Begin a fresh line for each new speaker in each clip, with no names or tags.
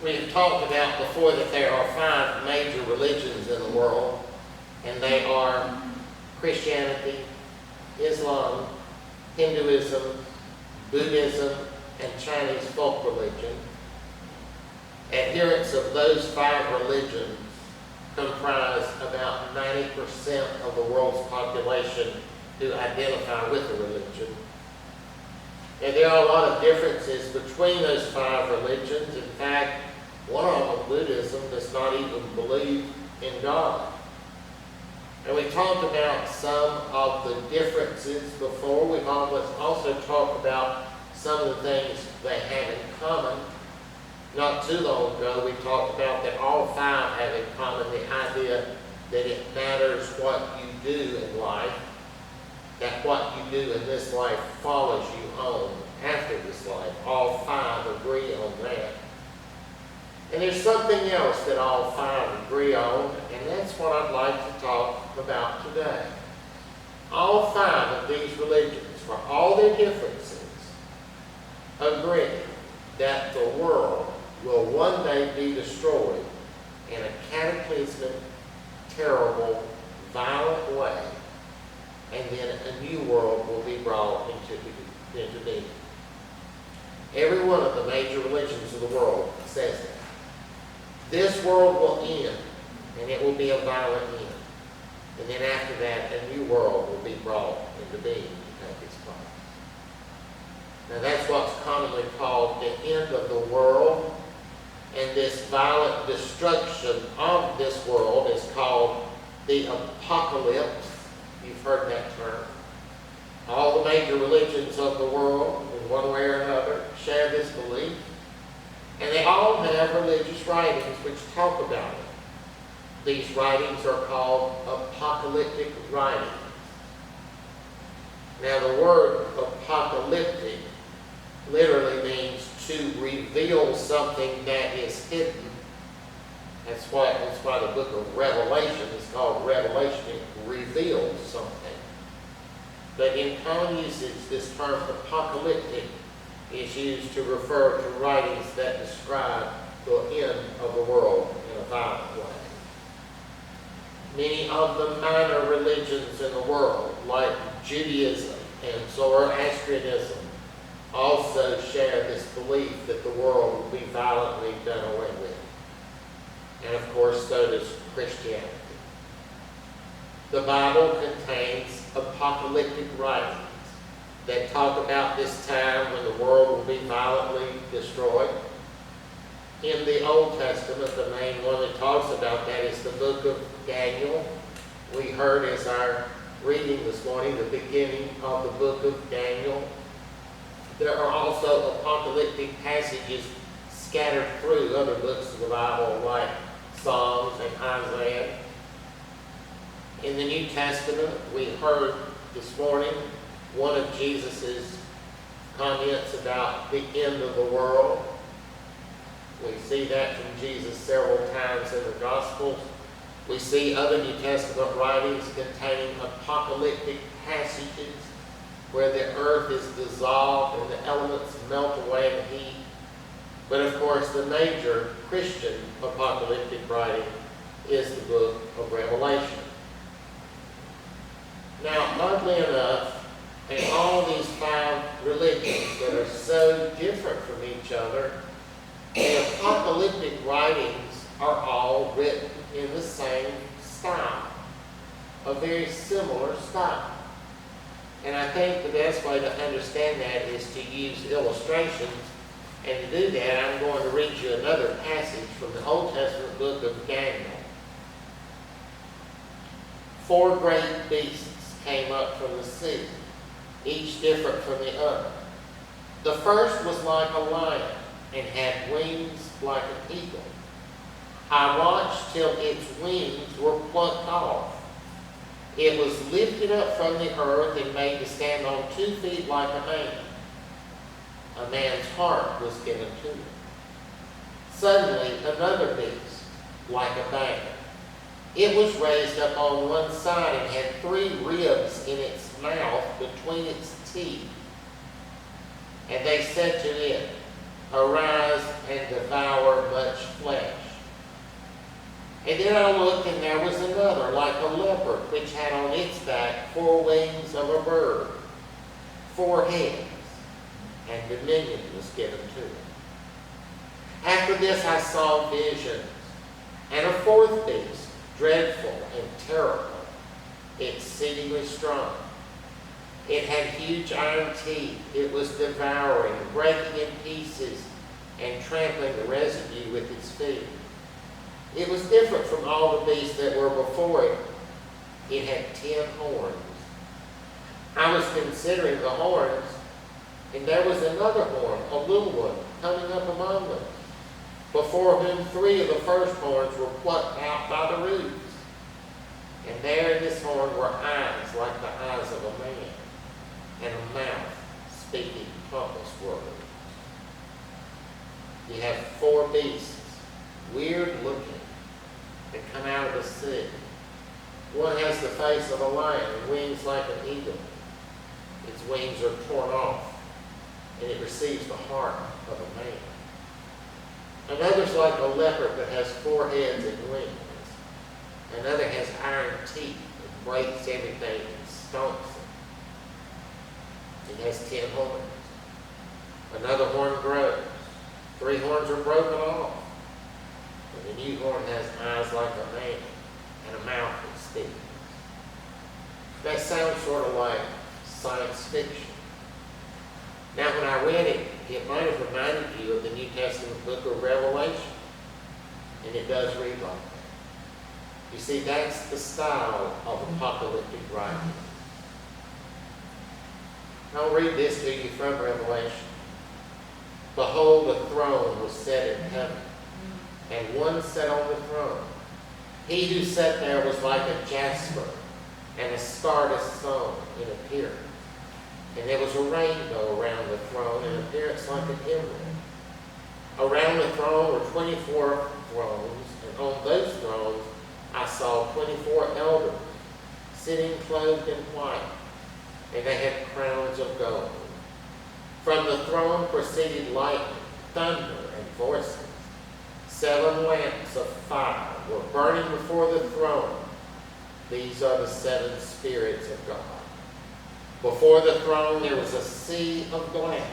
We have talked about before that there are 5 major religions in the world, and they are Christianity, Islam, Hinduism, Buddhism, and Chinese folk religion. Adherents of those 5 religions comprise about 90% of the world's population who identify with the religion. And there are a lot of differences between those 5 religions. In fact, one of them, Buddhism, does not even believe in God. And we talked about some of the differences before. We've also talked about some of the things they have in common. Not too long ago, we talked about that all 5 have in common the idea that it matters what you do in life, that what you do in this life follows you on after this life. All 5 agree on that. And there's something else that all 5 agree on, and that's what I'd like to talk about today. All 5 of these religions, for all their differences, agree that the world will one day be destroyed in a cataclysmic, terrible, violent way, and then a new world will be brought into being. Every one of the major religions of the world says that. This world will end, and it will be a violent end. And then after that, a new world will be brought into being to take its place. Now that's what's commonly called the end of the world. And this violent destruction of this world is called the apocalypse. You've heard that term. All the major religions of the world, in one way or another, share this belief. And they all have religious writings which talk about it. These writings are called apocalyptic writings. Now the word apocalyptic literally means to reveal something that is hidden. That's why the book of Revelation is called Revelation. It reveals something. But in common usage, this term apocalyptic is used to refer to writings that describe the end of the world in a violent way. Many of the minor religions in the world, like Judaism and Zoroastrianism, also share this belief that the world will be violently done away with. And of course, so does Christianity. The Bible contains apocalyptic writings that talk about this time when the world will be violently destroyed. In the Old Testament, the main one that talks about that is the book of Daniel. We heard as our reading this morning the beginning of the book of Daniel. There are also apocalyptic passages scattered through other books of the Bible like Psalms and Isaiah. In the New Testament, we heard this morning one of Jesus' comments about the end of the world. We see that from Jesus several times in the Gospels. We see other New Testament writings containing apocalyptic passages where the earth is dissolved and the elements melt away in heat. But of course, the major Christian apocalyptic writing is the book of Revelation. Now, oddly enough, in all these 5 religions that are so different from each other, the apocalyptic writings are all written in the same style, a very similar style. And I think the best way to understand that is to use illustrations. And to do that, I'm going to read you another passage from the Old Testament book of Daniel. 4 great beasts came up from the sea, each different from the other. The first was like a lion and had wings like an eagle. I watched till its wings were plucked off. It was lifted up from the earth and made to stand on 2 feet like a man. A man's heart was given to it. Suddenly another beast, like a bear. It was raised up on one side and had 3 ribs in its mouth between its teeth. And they said to it, Arise and devour much flesh. And then I looked, and there was another, like a leopard, which had on its back 4 wings of a bird, 4 heads, and dominion was given to it. After this I saw visions, and a 4th beast, dreadful and terrible, exceedingly strong. It had huge iron teeth. It was devouring, breaking in pieces, and trampling the residue with its feet. It was different from all the beasts that were before it. It had 10 horns. I was considering the horns, and there was another horn, a little one, coming up among them, before whom 3 of the first horns were plucked out by the roots. And there in this horn were eyes like the eyes of a man, and a mouth speaking pompous words. You have 4 beasts, weird looking, that come out of the sea. One has the face of a lion and wings like an eagle. Its wings are torn off, and it receives the heart of a man. Another's like a leopard that has 4 heads and wings. Another has iron teeth and breaks everything and stomps it. It has 10 horns. Another horn grows. 3 horns are broken off. And the new horn has eyes like a man and a mouth that speaks. That sounds sort of like science fiction. Now, when I read it, it might have reminded you of the New Testament book of Revelation. And it does read like that. You see, that's the style of apocalyptic writing. I'll read this to you from Revelation. Behold, the throne was set in heaven, and one sat on the throne. He who sat there was like a jasper and a scarlet stone in appearance. And there was a rainbow around the throne in appearance like an emerald. Around the throne were 24 thrones, and on those thrones I saw 24 elders sitting clothed in white, and they had crowns of gold. From the throne proceeded lightning, thunder, and voices. 7 lamps of fire were burning before the throne. These are the 7 spirits of God. Before the throne there was a sea of glass,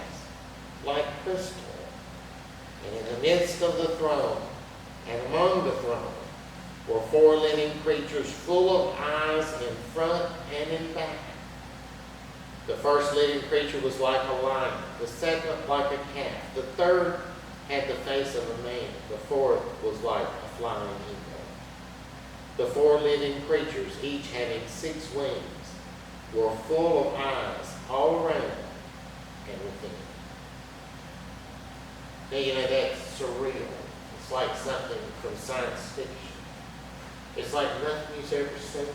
like crystal. And in the midst of the throne, and among the throne, were 4 living creatures full of eyes in front and in back. The first living creature was like a lion, the second like a calf, the third had the face of a man, the fourth was like a flying eagle. The 4 living creatures, each having 6 wings, were full of eyes all around and within. Now, you know, that's surreal. It's like something from science fiction. It's like nothing you've ever seen before.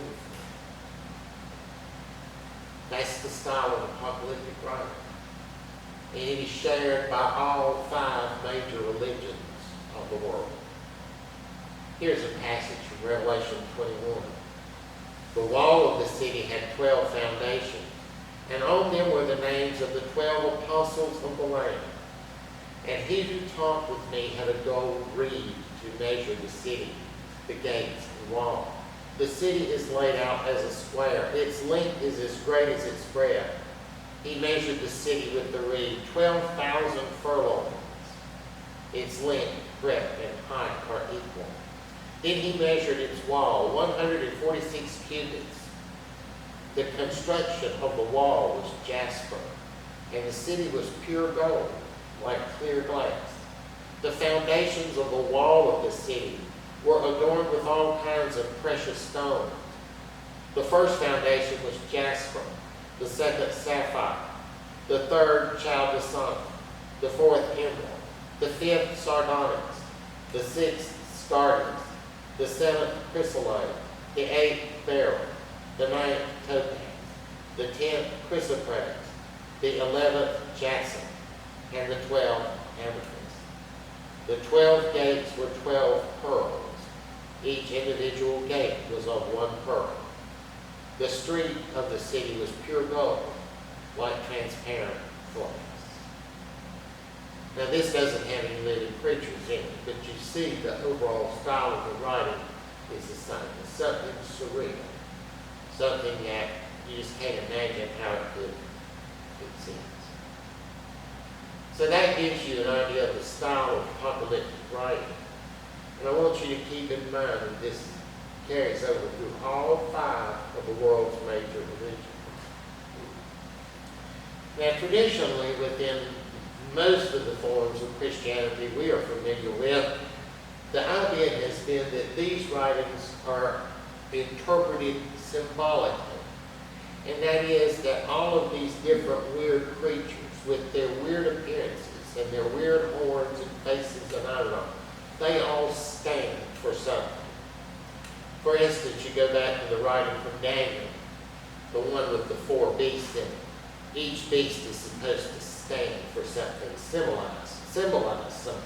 That's the style of apocalyptic writing. And it is shared by all 5 major religions of the world. Here's a passage from Revelation 21. The wall of the city had 12 foundations, and on them were the names of the 12 apostles of the Lamb. And he who talked with me had a gold reed to measure the city, the gates and wall. The city is laid out as a square. Its length is as great as its breadth. He measured the city with the reed, 12,000 furlongs. Its length, breadth, and height are equal. Then he measured its wall, 146 cubits. The construction of the wall was jasper, and the city was pure gold, like clear glass. The foundations of the wall of the city were adorned with all kinds of precious stones. The first foundation was jasper, the second sapphire, the third chalcedony, the fourth emerald, the fifth sardonyx, the sixth sardis, the 7th chrysolite, the 8th beryl, the 9th topaz, the 10th chrysoprase, the 11th jacinth, and the 12th amethyst. The 12 gates were 12 pearls. Each individual gate was of 1 pearl. The street of the city was pure gold, like transparent glass. Now, this doesn't have any living creatures in it, but you see the overall style of the writing is the same. It's something surreal, something that you just can't imagine how it could exist. So that gives you an idea of the style of apocalyptic writing. And I want you to keep in mind that this carries over through all 5 of the world's major religions. Now, traditionally, within most of the forms of Christianity we are familiar with, the idea has been that these writings are interpreted symbolically. And that is that all of these different weird creatures with their weird appearances and their weird horns and faces and I don't know, they all stand for something. For instance, you go back to the writing from Daniel, the one with the 4 beasts in it. Each beast is supposed to stand for something, symbolize something.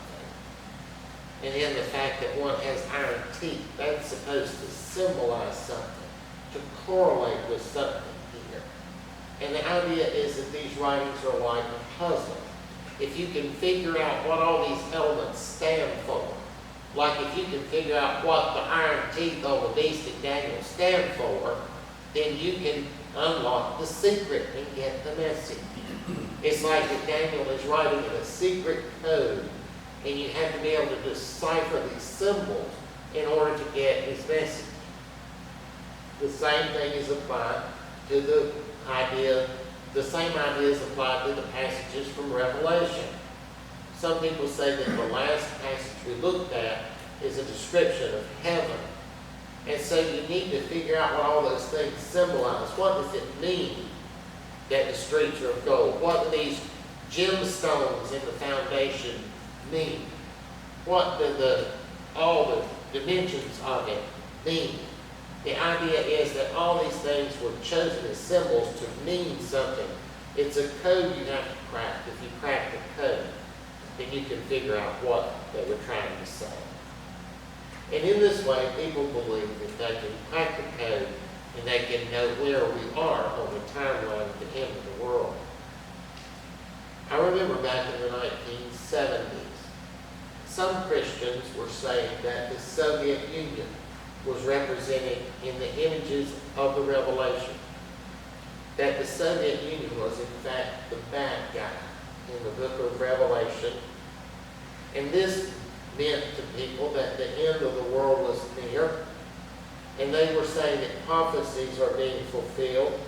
And then the fact that one has iron teeth, that's supposed to symbolize something, to correlate with something here. And the idea is that these writings are like a puzzle. If you can figure out what all these elements stand for, like if you can figure out what the iron teeth on the beast in Daniel stand for, then you can unlock the secret and get the message. It's like that Daniel is writing in a secret code, and you have to be able to decipher these symbols in order to get his message. The same thing is applied to the same ideas applied to the passages from Revelation. Some people say that the last passage we looked at is a description of heaven. And so you need to figure out what all those things symbolize. What does it mean that the streets are of gold? What do these gemstones in the foundation mean? What do all the dimensions of it mean? The idea is that all these things were chosen as symbols to mean something. It's a code you have to crack. If you crack the code, then you can figure out what they were trying to say. And in this way, people believe that they can crack the code and they can know where we are on the timeline of the end of the world. I remember back in the 1970s, some Christians were saying that the Soviet Union was represented in the images of the Revelation. That the Soviet Union was in fact the bad guy in the book of Revelation. And this meant to people that the end of the world was near. And they were saying that prophecies are being fulfilled.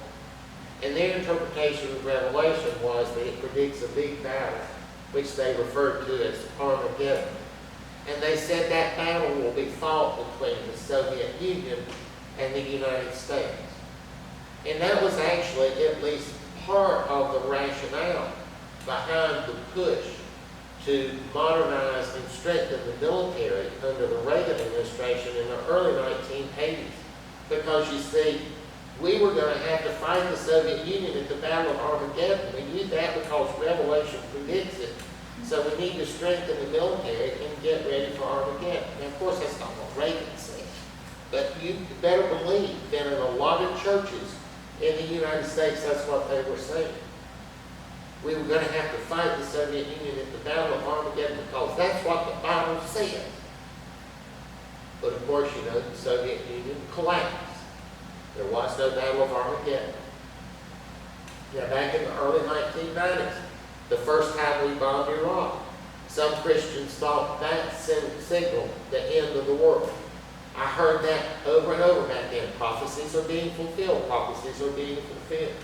And their interpretation of Revelation was that it predicts a big battle, which they referred to as Armageddon. And they said that battle will be fought between the Soviet Union and the United States. And that was actually at least part of the rationale behind the push to modernize and strengthen the military under the Reagan administration in the early 1980s. Because you see, we were going to have to fight the Soviet Union at the Battle of Armageddon. We knew that because Revelation predicts it. So we need to strengthen the military and get ready for Armageddon. Now, of course, that's not what Reagan said. But you better believe that in a lot of churches in the United States, that's what they were saying. We were going to have to fight the Soviet Union at the Battle of Armageddon because that's what the Bible said. But of course, you know, the Soviet Union collapsed. There was no Battle of Armageddon. Now, back in the early 1990s, the first time we bombed Iraq, some Christians thought that signaled the end of the world. I heard that over and over back then. Prophecies are being fulfilled. Prophecies are being fulfilled.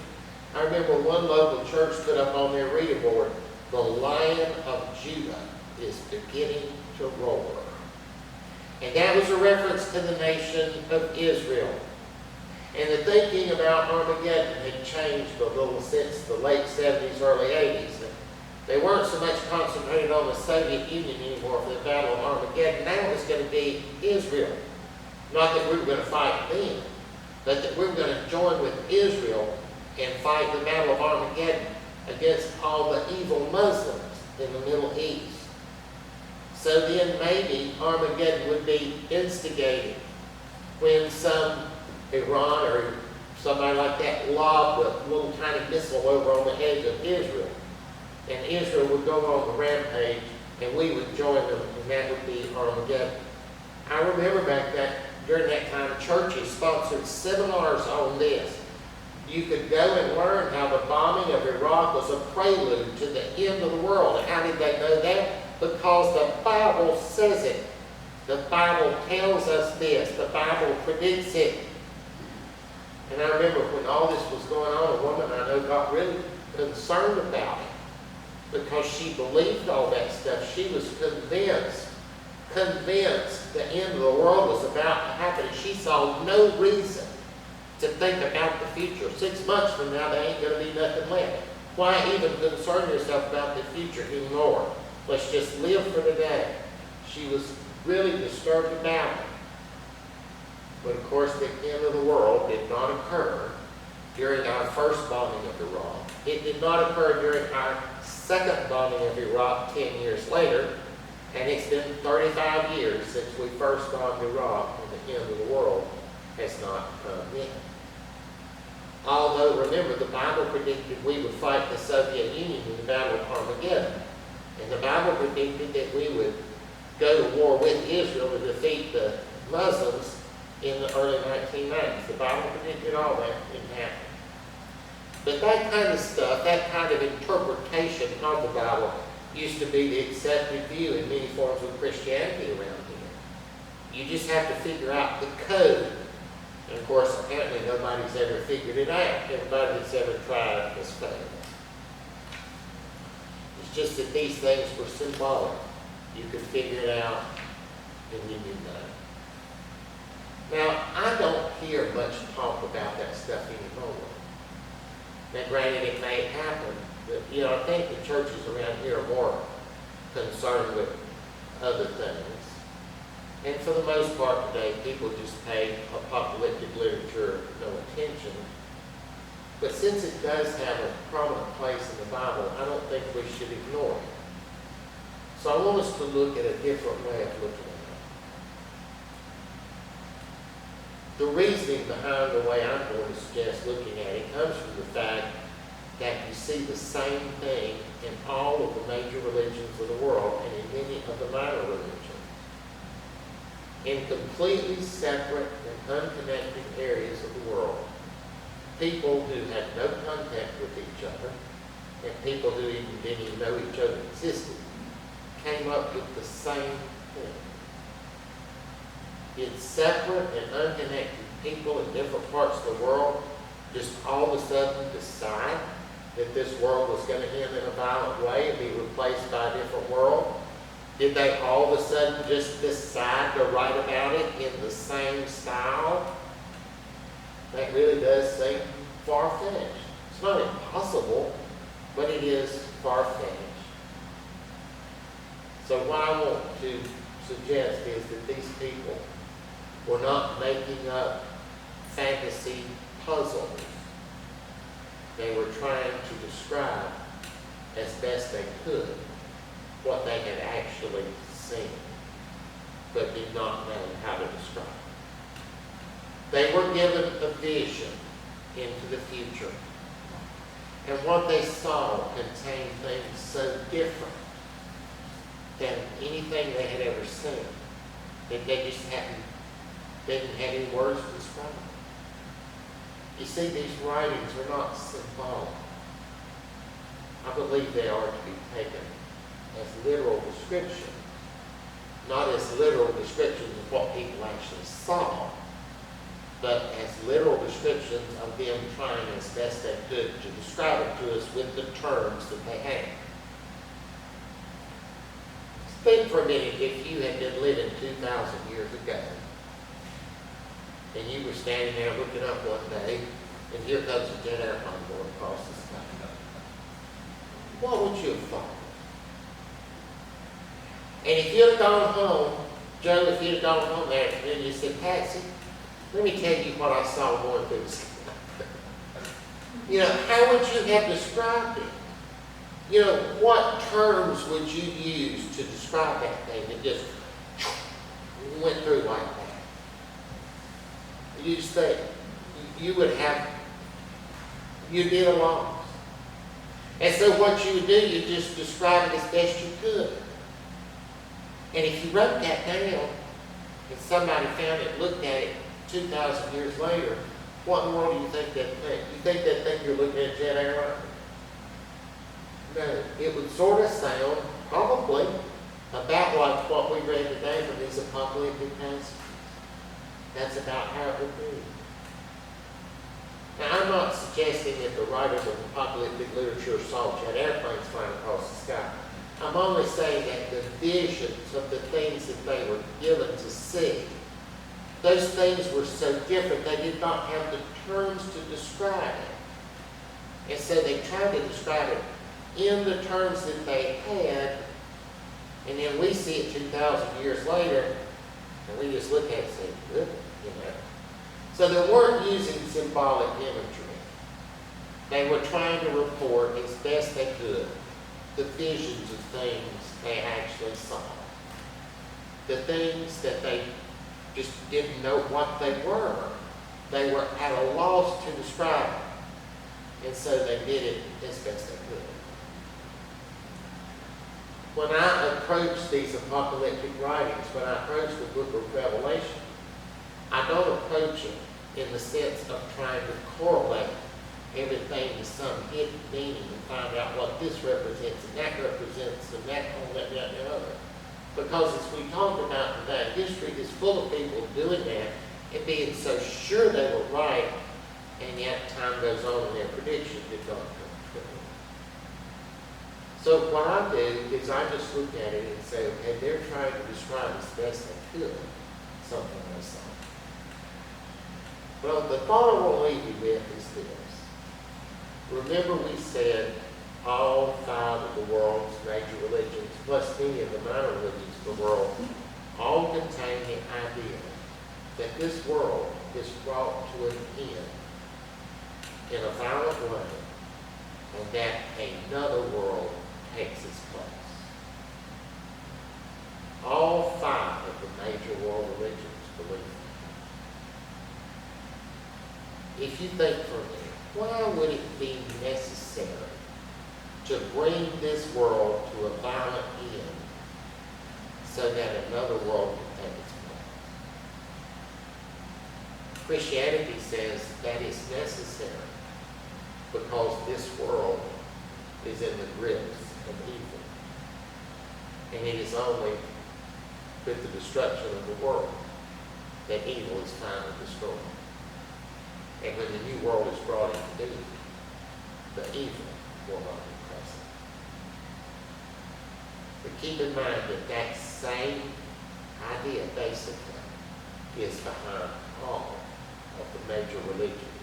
I remember one local church put up on their reader board, "The Lion of Judah is beginning to roar." And that was a reference to the nation of Israel. And the thinking about Armageddon had changed a little since the late 70s, early 80s. They weren't so much concentrated on the Soviet Union anymore for the Battle of Armageddon. Now it was going to be Israel. Not that we were going to fight them, but that we were going to join with Israel and fight the Battle of Armageddon against all the evil Muslims in the Middle East. So then maybe Armageddon would be instigated when some Iran or somebody like that lobbed a little tiny missile over on the edge of Israel. And Israel would go on the rampage and we would join them, and that would be Armageddon. I remember back during that time, churches sponsored seminars on this. You could go and learn how the bombing of Iraq was a prelude to the end of the world. And how did they know that? Because the Bible says it. The Bible tells us this. The Bible predicts it. And I remember when all this was going on, a woman I know got really concerned about it because she believed all that stuff. She was convinced the end of the world was about to happen. She saw no reason to think about the future. 6 months from now, there ain't going to be nothing left. Why even concern yourself about the future anymore? Let's just live for today. She was really disturbed about it. But of course, the end of the world did not occur during our first bombing of Iraq. It did not occur during our second bombing of Iraq 10 years later. And it's been 35 years since we first bombed Iraq, and the end of the world has not come yet. Although, remember, the Bible predicted we would fight the Soviet Union in the Battle of Armageddon. And the Bible predicted that we would go to war with Israel to defeat the Muslims in the early 1990s. The Bible predicted all that didn't happen. But that kind of stuff, that kind of interpretation of the Bible used to be the accepted view in many forms of Christianity around here. You just have to figure out the code. And of course, apparently nobody's ever figured it out. Everybody that's ever tried has failed. It's just that these things were symbolic. You could figure it out, and you knew that. Now, I don't hear much talk about that stuff anymore. Now, granted, it may happen, but, I think the churches around here are more concerned with other things. And for the most part today, people just pay apocalyptic literature no attention. But since it does have a prominent place in the Bible, I don't think we should ignore it. So I want us to look at a different way of looking at it. The reasoning behind the way I'm going to suggest looking at it comes from the fact that you see the same thing in all of the major religions of the world and in many of the minor religions. In completely separate and unconnected areas of the world, people who had no contact with each other and people who didn't even know each other existed came up with the same thing. It's separate and unconnected people in different parts of the world just all of a sudden decide that this world was going to end in a violent way and be replaced by a different world. Did they all of a sudden just decide to write about it in the same style? That really does seem far-fetched. It's not impossible, but it is far-fetched. So what I want to suggest is that these people were not making up fantasy puzzles. They were trying to describe as best they could what they had actually seen, but did not know how to describe. They were given a vision into the future. And what they saw contained things so different than anything they had ever seen that they just didn't have any words to describe. You see, these writings are not symbolic. I believe they are to be taken as literal description, not as literal descriptions of what people actually saw, but as literal descriptions of them trying as best they could to describe it to us with the terms that they had. Think for a minute if you had been living 2,000 years ago, and you were standing there looking up one day, and here comes a jet airplane going across the sky. What would you have thought? And if you'd have gone home, Joe, if you'd have gone home that afternoon, you said, Patsy, let me tell you what I saw going through the sky. How would you have described it? What terms would you use to describe that thing that just went through like that? You just think you'd be at a loss. And so what you would do, you just describe it as best you could. And if you wrote that down, and somebody found it, looked at it 2,000 years later, what in the world do you think they'd think? You think they'd think you're looking at a jet airliner? No, it would sort of sound, probably, about like what we read today from these apocalyptic passages. That's about how it would be. Now, I'm not suggesting that the writers of apocalyptic literature saw jet airplanes flying across the sky. I'm only saying that the visions of the things that they were given to see, those things were so different, they did not have the terms to describe it. And so they tried to describe it in the terms that they had, and then we see it 2,000 years later, and we just look at it and say, good, you know. So they weren't using symbolic imagery. They were trying to report as best they could the visions of things they actually saw. The things that they just didn't know what they were. They were at a loss to describe it. And so they did it as best they could. When I approach these apocalyptic writings, when I approach the book of Revelation, I don't approach it in the sense of trying to correlate everything to some hidden meaning and find out what this represents and that represents and that, all that, and the other. Because as we talked about today, history is full of people doing that and being so sure they were right, and yet time goes on and their predictions did not come true. So what I do is I just look at it and say, okay, they're trying to describe as best they could something they saw. Well, the thought I want to leave you with is this. Remember we said all 5 of the world's major religions, plus many of the minor religions of the world, all contain the idea that this world is brought to an end in a violent way, and that another world takes its place. All 5 of the major world religions believe that. If you think for a minute, why would it be necessary to bring this world to a violent end so that another world can take its place? Christianity says that is necessary because this world is in the grips of evil. And it is only with the destruction of the world that evil is finally destroyed. And when the new world is brought into being, the evil will not be present. But keep in mind that that same idea basically is behind all of the major religions